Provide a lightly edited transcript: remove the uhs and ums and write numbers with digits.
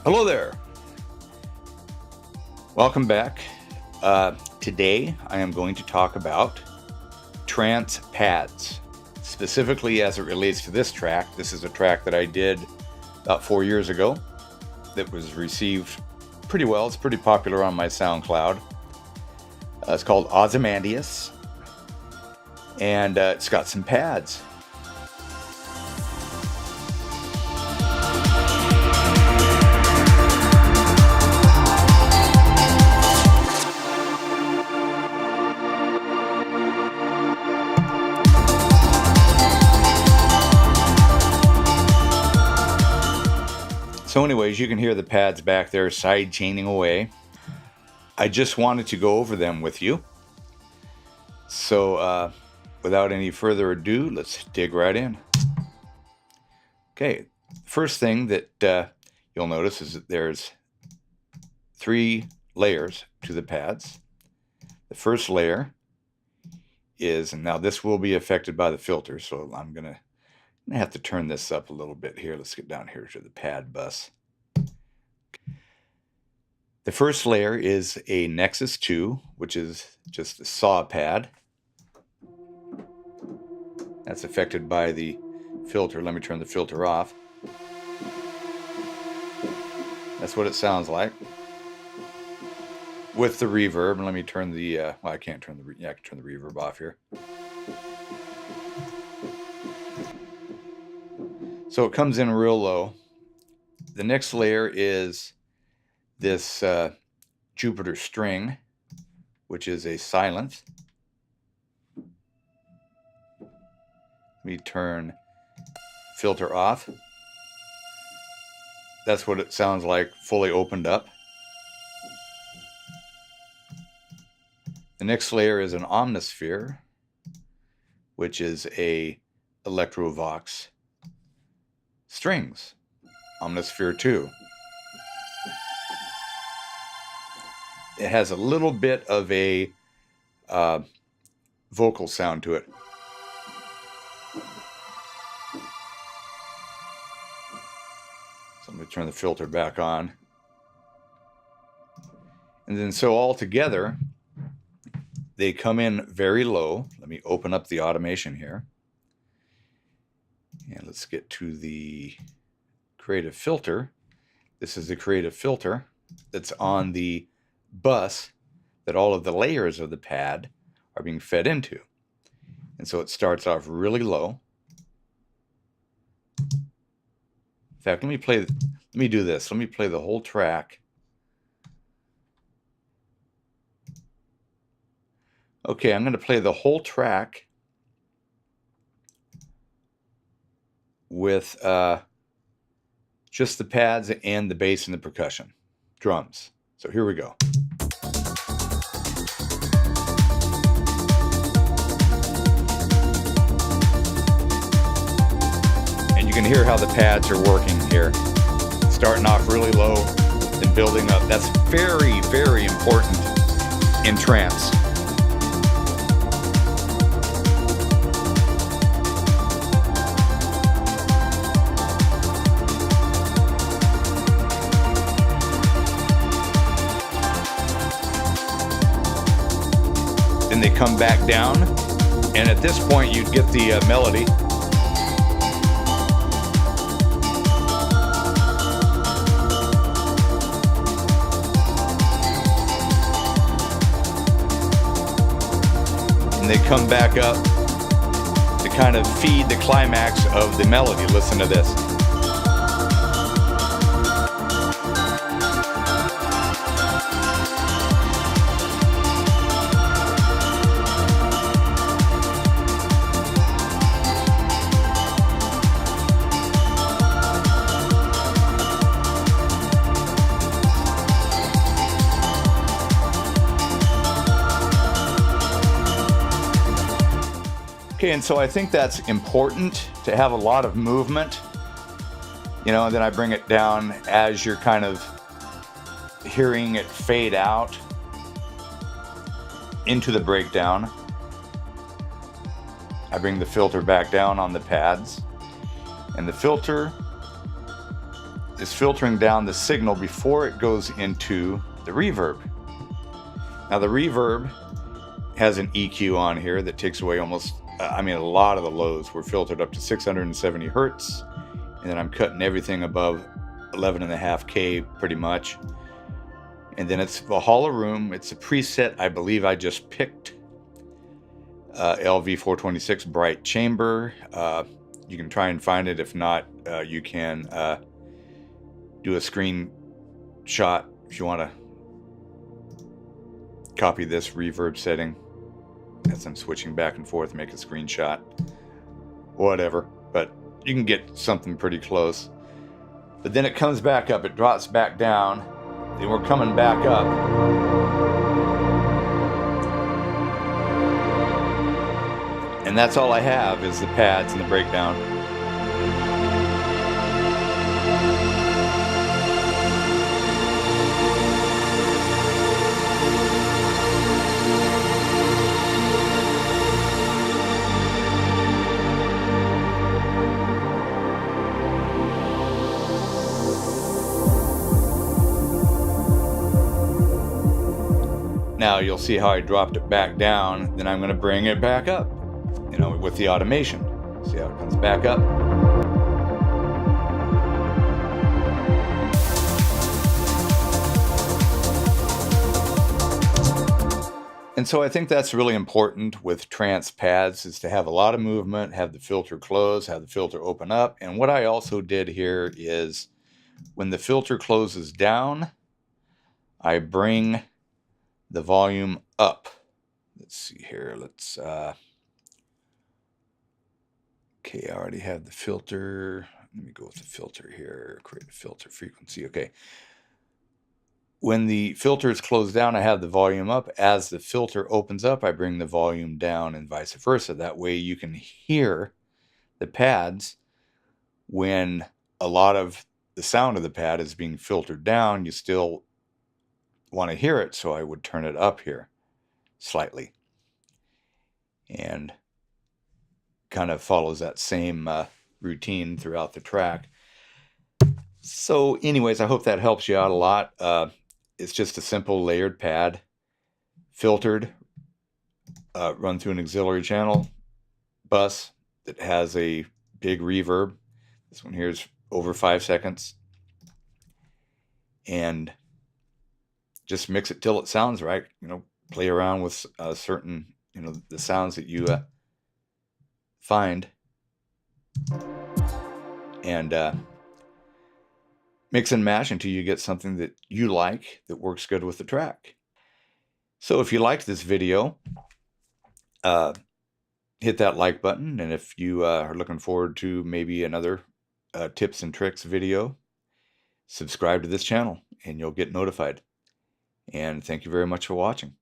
Hello there. Welcome back. Today I am going to talk about trance pads, specifically as it relates to this track. This is a track that I did about 4 years ago that was received pretty well. It's pretty popular on my SoundCloud. It's called Ozymandias, and it's got some pads. So anyways, you can hear the pads back there side chaining away. I just wanted to go over them with you. So without any further ado, let's dig right in. Okay, first thing that you'll notice is that there's 3 layers to the pads. The first layer is, and now this will be affected by the filter, so I'm gonna have to turn this up a little bit here. Let's get down here to the pad bus. The first layer is a Nexus 2, which is just a saw pad. That's affected by the filter. Let me turn the filter off. That's what it sounds like with the reverb. Let me turn the well, I can't turn the I can turn the reverb off here. So it comes in real low. The next layer is this Jupiter string, which is a silence. Let me turn filter off. That's what it sounds like fully opened up. The next layer is an Omnisphere, which is a Electrovox strings, Omnisphere 2. It has a little bit of a vocal sound to it. So I'm going to turn the filter back on. And then so all together, they come in very low. Let me open up the automation here. And let's get to the creative filter. This is the creative filter that's on the bus that all of the layers of the pad are being fed into. And so it starts off really low. In fact, let me do this. Let me play the whole track. Okay, I'm going to play the whole track with just the pads and the bass and the percussion, drums. So here we go. And you can hear how the pads are working here. Starting off really low, then building up. That's very, very important in trance. Then they come back down, and at this point you'd get the melody. And they come back up to kind of feed the climax of the melody. Listen to this. Okay, and so I think that's important to have a lot of movement, you know, and then I bring it down as you're kind of hearing it fade out into the breakdown. I bring the filter back down on the pads, and the filter is filtering down the signal before it goes into the reverb. Now the reverb has an EQ on here that takes away almost, a lot of the lows. We're filtered up to 670 hertz, and then I'm cutting everything above 11.5K pretty much. And then it's the hollow room. It's a preset. I believe I just picked LV426 Bright Chamber. You can try and find it. If not, you can do a screenshot if you want to copy this reverb setting. As I'm switching back and forth, make a screenshot. Whatever. But you can get something pretty close. But then it comes back up. It drops back down. Then we're coming back up. And that's all I have is the pads and the breakdown. Now you'll see how I dropped it back down. Then I'm going to bring it back up, with the automation. See how it comes back up. And so I think that's really important with trance pads, is to have a lot of movement, have the filter close, have the filter open up. And what I also did here is when the filter closes down, I bring the volume up. Let's see here. Okay, I already have the filter. Let me go with the filter here. Create a filter frequency. Okay. When the filter is closed down, I have the volume up. As the filter opens up, I bring the volume down, and vice versa. That way you can hear the pads when a lot of the sound of the pad is being filtered down. You still want to hear it, so I would turn it up here slightly, and kind of follows that same routine throughout the track. So anyways, I hope that helps you out a lot. It's just a simple layered pad, filtered, run through an auxiliary channel bus that has a big reverb. This one here is over 5 seconds, and just mix it till it sounds right. Play around with certain, the sounds that you find, and mix and mash until you get something that you like, that works good with the track. So if you liked this video, hit that like button. And if you are looking forward to maybe another tips and tricks video, subscribe to this channel and you'll get notified. And thank you very much for watching.